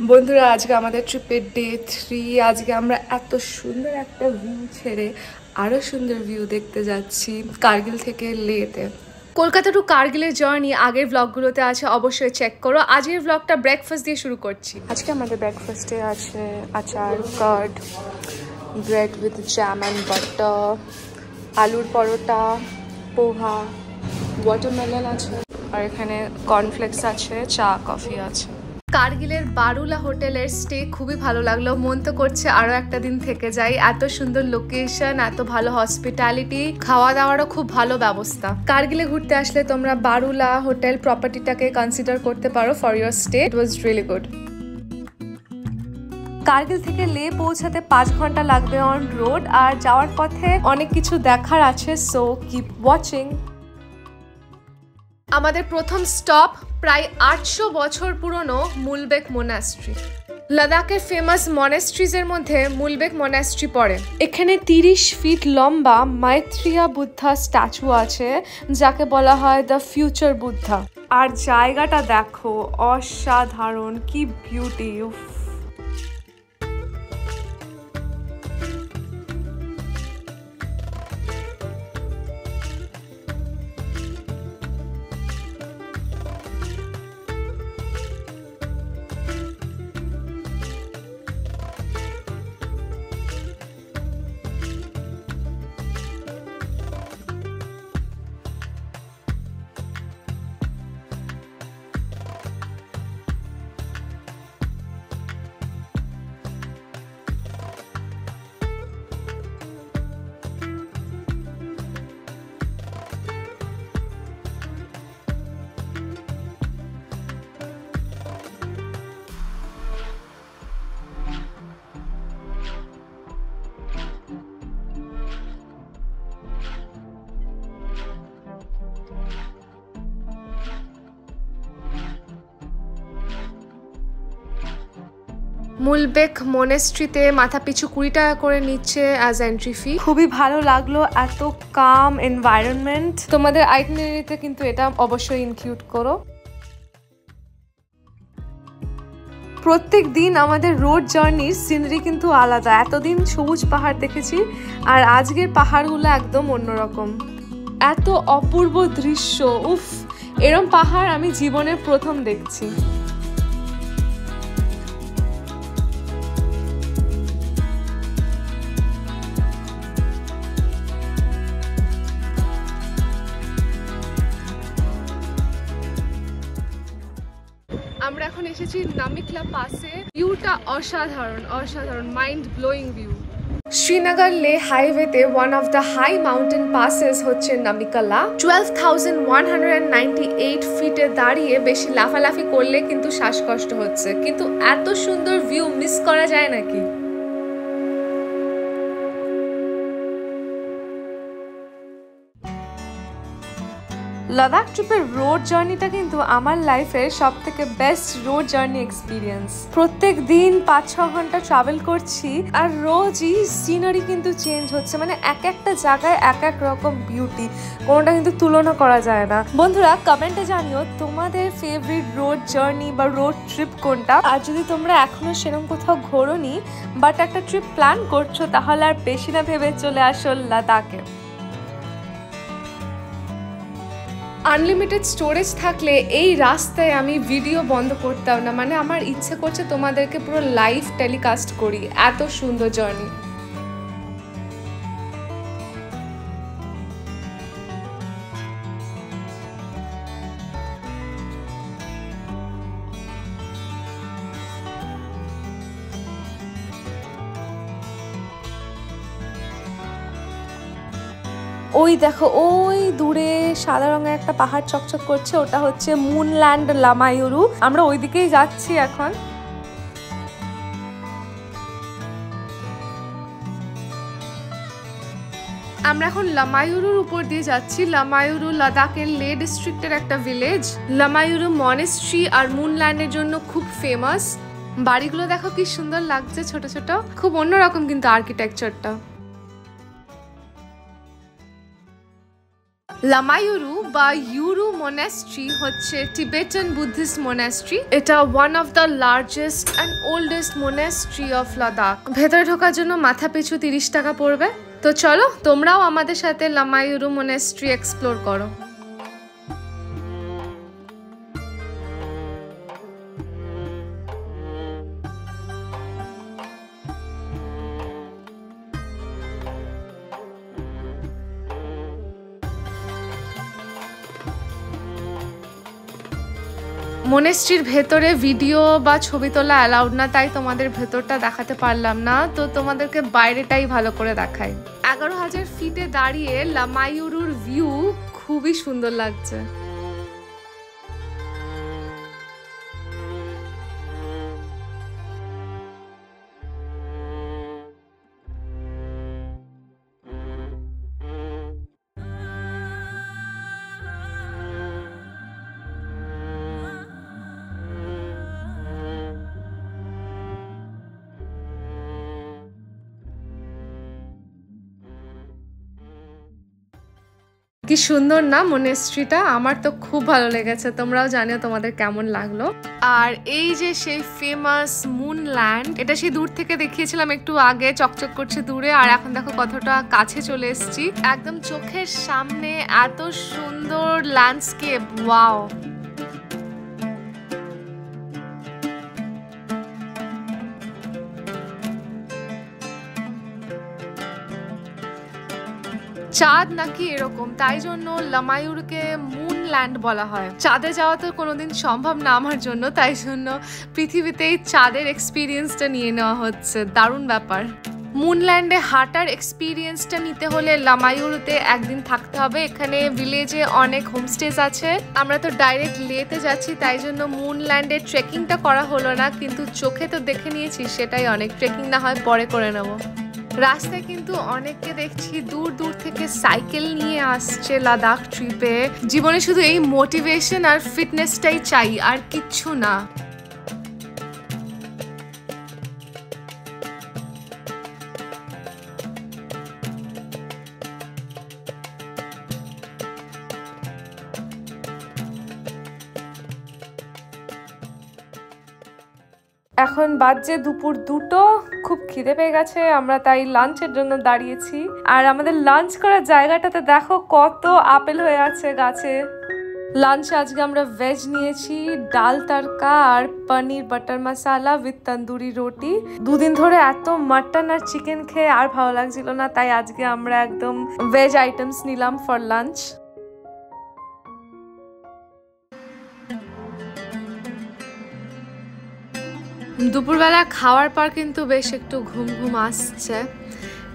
বন্ধুরা আজকে আমাদের ট্রিপের ডে 3। আজকে আমরা এত সুন্দর একটা ভিউ ছেড়ে আরো সুন্দর ভিউ দেখতে যাচ্ছি কার্গিল থেকে লেতে। কলকাতা টু কার্গিলের জার্নি আগের ব্লগগুলোতে আছে, অবশ্যই চেক করো। আজকের ব্লগটা ব্রেকফাস্ট দিয়ে শুরু করছি। আজকে আমাদের ব্রেকফাস্টে আছে আচার, card, bread with jam and butter, আলুর পরোটা, পোহা, ওয়াটারমেলন আছে, আর এখানে কর্নফ্লেক্স আছে, চা কফি আছে। কার্গিলের বারুলা হোটেলের স্টে খুবই ভালো লাগলো, মন তো করছে আরো একটা দিন থেকে যাই। এত সুন্দর লোকেশন, এত ভালো হসপিটালিটি, খাওয়া দাওয়ারও খুব ভালো ব্যবস্থা। কার্গিলে ঘুরতে আসলে তোমরা বারুলা হোটেল প্রপার্টিটাকে কনসিডার করতে পারো for your stay. It was really good. Kargil থেকে লে পৌঁছাতে 5 ঘন্টা লাগবে অন রোড, আর যাওয়ার পথে অনেক কিছু দেখার আছে, সো কিপ ওয়াচিং। আমাদের প্রথম স্টপ প্রায় 800 বছর পুরনো মুলবেক মোনাস্ট্রি। লাদাখের ফেমাস মনেস্ট্রিজের মধ্যে মুলবেক মনেস্ট্রি পড়ে। এখানে 30 ফিট লম্বা মাইত্রিয়া বুদ্ধা স্ট্যাচু আছে, যাকে বলা হয় দ্য ফিউচার বুদ্ধা। আর জায়গাটা দেখো, অসাধারণ, কি বিউটি। মুলবেক মনেস্ট্রিতে মাথা পিছু 20 টাকা করে নিচ্ছে অ্যাজ এন্ট্রি ফি। খুবই ভালো লাগলো, এত কাম এনভায়রনমেন্ট। তোমাদের আইটিনারিতে কিন্তু এটা অবশ্যই ইনক্লুড করো। প্রত্যেক দিন আমাদের রোড জার্নির সিনারি কিন্তু আলাদা। এতদিন সবুজ পাহাড় দেখেছি, আর আজকের পাহাড়গুলো একদম অন্যরকম। এত অপূর্ব দৃশ্য, উফ, এরম পাহাড় আমি জীবনের প্রথম দেখছি। আমরা এখন এসেছি নামিকলা পাসে। ভিউটা অসাধারণ, অসাধারণ, mind blowing view. Srinagar Leh হাইওয়েতে one of the high mountain passes হচ্ছে নামিকালা। 12,198 ফিটে দাঁড়িয়ে বেশি লাফালাফি করলে কিন্তু শ্বাসকষ্ট হচ্ছে, কিন্তু এত সুন্দর ভিউ মিস করা যায় নাকি। লাদাখ ট্রিপের রোড জার্নিটা কিন্তু আমার লাইফের সব থেকে বেস্ট রোড জার্নি এক্সপিরিয়েন্স। প্রত্যেক দিন 5-6 ঘন্টা ট্রাভেল করছি, আর রোজই সিনারি কিন্তু চেঞ্জ হচ্ছে, মানে এক একটা জায়গায় এক এক রকম বিউটি, কোনোটা কিন্তু তুলনা করা যায় না। বন্ধুরা কমেন্টে জানিও তোমাদের ফেভারিট রোড জার্নি বা রোড ট্রিপ কোনটা। আর যদি তোমরা এখনো সেরকম কোথাও ঘোরোনি বাট একটা ট্রিপ প্ল্যান করছো, তাহলে আর বেশি না ভেবে চলে আসো লাদাখে। আনলিমিটেড স্টোরেজ থাকলে এই রাস্তায় আমি ভিডিও বন্ধ করতাম না, মানে আমার ইচ্ছে করছে তোমাদেরকে পুরো লাইভ টেলিকাস্ট করি, এত সুন্দর জার্নি। ওই দেখো, ওই দূরে সাদা রঙের একটা পাহাড় চকচক করছে, ওটা হচ্ছে মুনল্যান্ড লামায়ুরু। আমরা ওই দিকেই যাচ্ছি এখন। আমরা এখন লামায়ুরুর উপর দিয়ে যাচ্ছি। লামায়ুরু লাদাখের লে ডিস্ট্রিক্টের একটা ভিলেজ। লামায়ুরু মনেস্ট্রি আর মুনল্যান্ডের জন্য খুব ফেমাস। বাড়িগুলো দেখো কি সুন্দর লাগছে, ছোট ছোট, খুব অন্যরকম কিন্তু আর্কিটেকচারটা। লামায়ুরু বা ইউরু মনাস্ট্রি হচ্ছে টিবেটান বুদ্ধিস্ট মনাস্ট্রি। এটা one of the largest and oldest monastery of Ladakh. ভেতরে ঢোকার জন্য মাথা পিছু 30 টাকা পড়বে। তো চলো তোমরাও আমাদের সাথে লামায়ুরু মনাস্ট্রি এক্সপ্লোর করো। মনেস্ট্রির ভেতরে ভিডিও বা ছবি তোলা অ্যালাউড না, তাই তোমাদের ভেতরটা দেখাতে পারলাম না, তো তোমাদেরকে বাইরেটাই ভালো করে দেখাই। 11,000 ফিটে দাঁড়িয়ে লামায়ুরুর ভিউ খুবই সুন্দর লাগছে। কি সুন্দর না মনেস্ট্রিটা, আমার তো খুব ভালো লেগেছে। তোমরাও জানিও তোমাদের কেমন লাগলো। আর এই যে সেই ফেমাস মুনল্যান্ড, এটা সেই দূর থেকে দেখিয়েছিলাম একটু আগে, চকচক করছে দূরে, আর এখন দেখো কতটা কাছে চলে এসেছি, একদম চোখের সামনে এত সুন্দর ল্যান্ডস্কেপ, ওয়াও। চাঁদ নাকি এরকম, তাই জন্য লামায়ুরকে মুনল্যান্ড বলা হয়। চাঁদে যাওয়া তো কোনোদিন সম্ভব না আমার জন্য, তাই জন্য পৃথিবীতেই চাঁদের এক্সপিরিয়েন্সটা নিয়ে নেওয়া হচ্ছে। দারুণ ব্যাপার। মুনল্যান্ডে হাঁটার এক্সপিরিয়েন্সটা নিতে হলে লামায়ুরুতে একদিন থাকতে হবে। এখানে ভিলেজে অনেক হোমস্টেজ আছে। আমরা তো ডাইরেক্ট লেতে যাচ্ছি, তাই জন্য মুনল্যান্ডে ট্রেকিংটা করা হলো না, কিন্তু চোখে তো দেখে নিয়েছি, সেটাই অনেক। ট্রেকিং না হয় পরে করে নেবো। রাস্তায় কিন্তু অনেককে দেখছি দূর দূর থেকে সাইকেল নিয়ে আসছে লাদাখ ট্রিপে। জীবনে শুধু এই মোটিভেশন আর ফিটনেসটাই চাই, আর কিচ্ছু না। এখন বাজে দুপুর 2টো, খুব খিদে পেয়ে গেছে, আমরা তাই লাঞ্চের জন্য দাঁড়িয়েছি। আর আমাদের লাঞ্চ করার জায়গাটাতে দেখো কত আপেল হয়ে আছে গাছে। লাঞ্চে আজকে আমরা ভেজ নিয়েছি, ডাল তড়কা আর পনির বাটার মশালা উইথ তন্দুরি রুটি। দুদিন ধরে এত মাটন আর চিকেন খেয়ে আর ভালো লাগছিল না, তাই আজকে আমরা একদম ভেজ আইটেমস নিলাম ফর লাঞ্চ। দুপুরবেলা খাওয়ার পর কিন্তু বেশ একটু ঘুম ঘুম আসছে,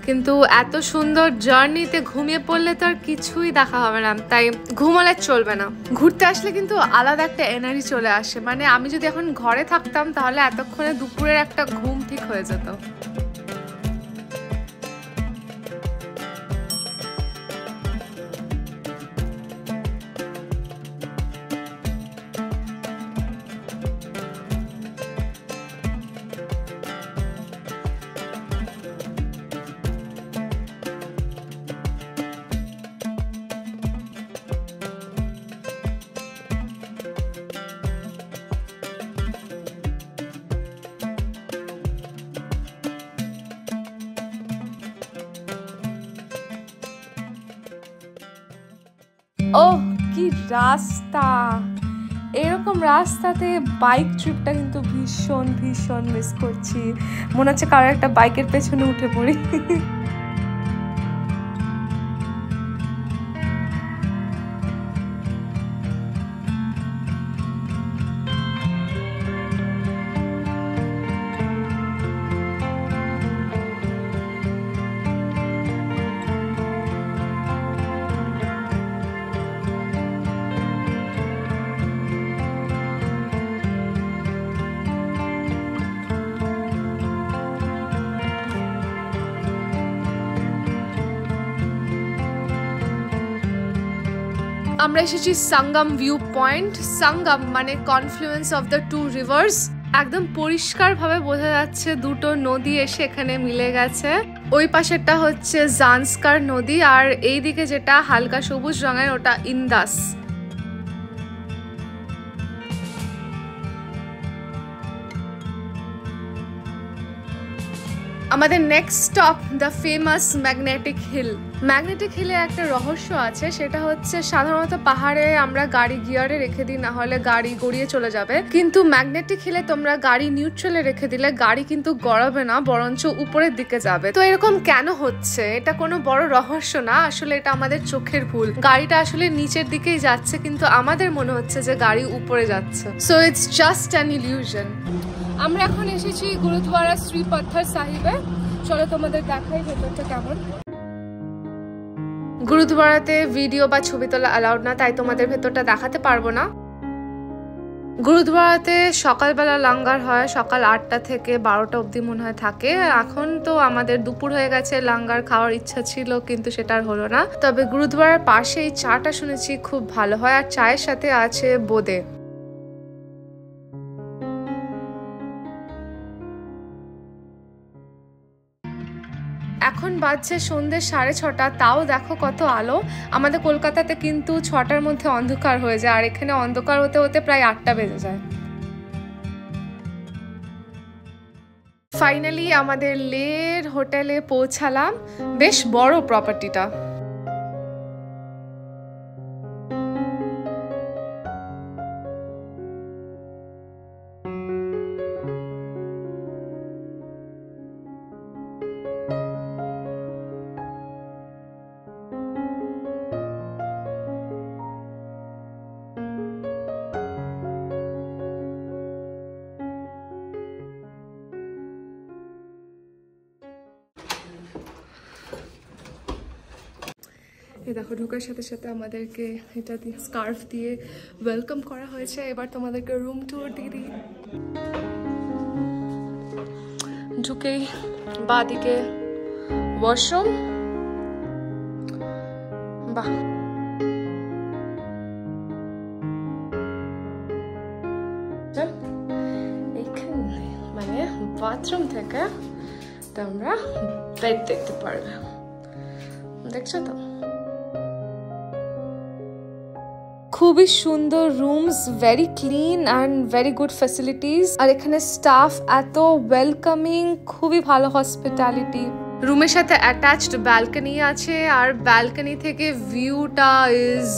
কিন্তু এত সুন্দর জার্নিতে ঘুমিয়ে পড়লে তো আর কিছুই দেখা হবে না, তাই ঘুমালে চলবে না। ঘুরতে আসলে কিন্তু আলাদা একটা এনার্জি চলে আসে। মানে আমি যদি এখন ঘরে থাকতাম তাহলে এতক্ষণে দুপুরের একটা ঘুম ঠিক হয়ে যেত। ওহ কি রাস্তা! এরকম রাস্তাতে বাইক ট্রিপটা কিন্তু ভীষণ ভীষণ মিস করছি। মনে হচ্ছে কারো একটা বাইকের পেছনে উঠে পড়ি। আমরা এসেছি সঙ্গম ভিউ পয়েন্ট। সঙ্গম মানে confluence of the two rivers. একদম পরিষ্কার ভাবে বোঝা যাচ্ছে দুটো নদী এসে এখানে মিলে গেছে। ওই পাশেরটা হচ্ছে জান্সকার নদী আর এই দিকে যেটা হালকা সবুজ রঙের ওটা ইন্দাস। আমাদের next stop the famous magnetic hill. Magnetic হিলে একটা রহস্য আছে, সেটা হচ্ছে সাধারণত পাহাড়ে আমরা গাড়ি গিয়ারে রেখে দিই, না হলে গাড়ি গড়িয়ে চলে যাবে, কিন্তু ম্যাগনেটিক হিলে তোমরা গাড়ি নিউট্রালে রেখে দিলে গাড়ি কিন্তু গড়াবে না, বরঞ্চ উপরের দিকে যাবে। তো এরকম কেন হচ্ছে? এটা কোনো বড় রহস্য না, আসলে এটা আমাদের চোখের ভুল। গাড়িটা আসলে নিচের দিকেই যাচ্ছে, কিন্তু আমাদের মনে হচ্ছে যে গাড়ি উপরে যাচ্ছে। So it's just an illusion. আমরা এখন এসেছি গুরুদ্বারা শ্রী পাথর সাহিবে। চলো তোমাদের দেখাই ভেতরটা কেমন। গুরুদ্বারাতে ভিডিও বা ছবি তোলা অ্যালাউড না, তাই তোমাদের ভেতরটা দেখাতে পারবো না। গুরুদ্বারাতে সকালবেলা লাঙ্গার হয়, সকাল 8টা থেকে 12টা অবধি মনে হয় থাকে। এখন তো আমাদের দুপুর হয়ে গেছে, লাঙ্গার খাওয়ার ইচ্ছা ছিল কিন্তু সেটা আর হলো না। তবে গুরুদ্বারার পাশে এই চাটা শুনেছি খুব ভালো হয়, আর চায়ের সাথে আছে বোঁদে। এখন বাজছে সন্ধ্যে 6:30, তাও দেখো কত আলো। আমাদের কলকাতাতে কিন্তু 6টার মধ্যে অন্ধকার হয়ে যায়, আর এখানে অন্ধকার হতে হতে প্রায় 8টা বেজে যায়। ফাইনালি আমাদের লের হোটেলে পৌঁছালাম। বেশ বড় প্রপার্টিটা। এই দেখো ঢোকার সাথে সাথে আমাদেরকে এটা দিয়ে স্কার্ফ দিয়ে ওয়েলকাম করা হয়েছে। এবার তোমাদেরকে রুম ট্যুর দিয়ে দিই। ঢুকেই বাঁদিকে ওয়াশরুম। বাহ, এইখানে মানে বাথরুম থেকে তোমরা বেড দেখতে পারবে, দেখছো তো? খুবই সুন্দর rooms, very clean and very good facilities. আর এখানে স্টাফ এত ওয়েলকামিং, খুবই ভালো হসপিটালিটি। রুমের সাথে অ্যাটাচড ব্যালকনি আছে, আর ব্যালকনি থেকে ভিউটা ইজ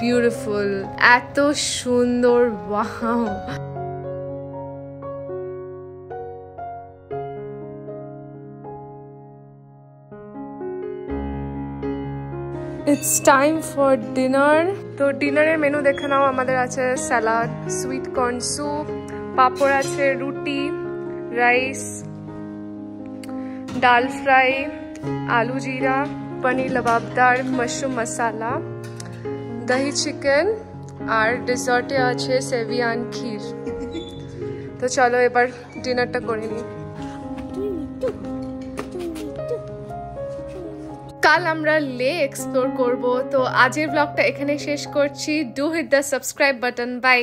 বিউটিফুল, এত সুন্দর, wow. It's time for dinner. তো ডিনারের মেনু দেখে নাও। আমাদের আছে স্যালাড, সুইট কর্ন স্যুপ, পাঁপড় আছে, রুটি, রাইস, ডাল ফ্রাই, আলু জিরা, পনির লবাবদার, মাশরুম মশালা, দহি চিকেন, আর ডেজার্টে আছে সেভিয়ান ক্ষীর। তো চলো এবার ডিনারটা করে নিই। কাল আমরা লে এক্সপ্লোর করব। তো আজকের ব্লগটা এখানে শেষ করছি। Do hit the subscribe button. By.